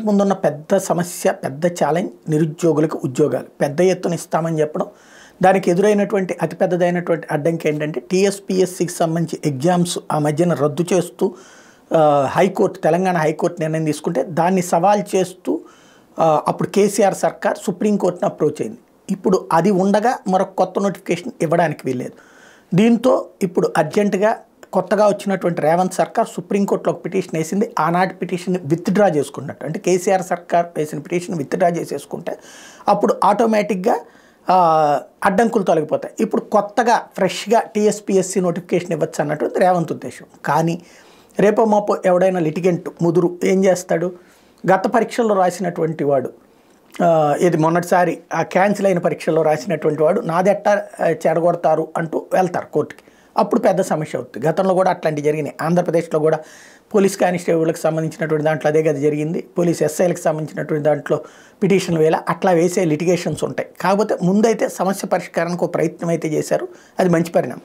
ముందున్న పెద్ద సమస్య, పెద్ద ఛాలెంజ్ నిరుద్యోగులకు ఉద్యోగాలు పెద్ద ఎత్తున ఇస్తామని చెప్పడం. దానికి ఎదురైనటువంటి అతిపెద్దదైనటువంటి అడ్డంకి ఏంటంటే టీఎస్పీఎస్సికి సంబంధించి ఎగ్జామ్స్ ఆ మధ్యన రద్దు చేస్తూ హైకోర్టు, తెలంగాణ హైకోర్టు నిర్ణయం తీసుకుంటే దాన్ని సవాల్ చేస్తూ అప్పుడు కేసీఆర్ సర్కార్ సుప్రీంకోర్టును అప్రోచ్ అయింది. ఇప్పుడు అది ఉండగా మరొక కొత్త నోటిఫికేషన్ ఇవ్వడానికి వీల్లేదు. దీంతో ఇప్పుడు అర్జెంటుగా కొత్తగా వచ్చినటువంటి రేవంత్ సర్కార్ సుప్రీంకోర్టులో ఒక పిటిషన్ వేసింది. ఆనాటి పిటిషన్ విత్డ్రా చేసుకున్నట్టు, అంటే కేసీఆర్ సర్కార్ వేసిన పిటిషన్ విత్డ్రా చేసేసుకుంటే అప్పుడు ఆటోమేటిక్గా అడ్డంకులు తొలగిపోతాయి. ఇప్పుడు కొత్తగా ఫ్రెష్గా టీఎస్పీఎస్సీ నోటిఫికేషన్ ఇవ్వచ్చు అన్నట్టు రేవంత్ ఉద్దేశం. కానీ రేపో మాపో ఎవడైనా లిటిగెంట్ ముదురు ఏం చేస్తాడు, గత పరీక్షల్లో రాసినటువంటి వాడు, ఇది మొన్నటిసారి ఆ క్యాన్సిల్ అయిన పరీక్షల్లో రాసినటువంటి వాడు నాదెట్ట చెడగొడతారు అంటూ వెళ్తారు కోర్టుకి. అప్పుడు పెద్ద సమస్య అవుతుంది. గతంలో కూడా అట్లాంటివి జరిగినాయి. ఆంధ్రప్రదేశ్లో కూడా పోలీస్ కానిస్టేబుల్కి సంబంధించినటువంటి దాంట్లో అదే కదా జరిగింది. పోలీస్ ఎస్ఐలకు సంబంధించినటువంటి దాంట్లో పిటిషన్లు వేళ అట్లా వేసే లిటిగేషన్స్ ఉంటాయి. కాకపోతే ముందైతే సమస్య పరిష్కారానికి ఒక ప్రయత్నం అయితే చేశారు. అది మంచి పరిణామం.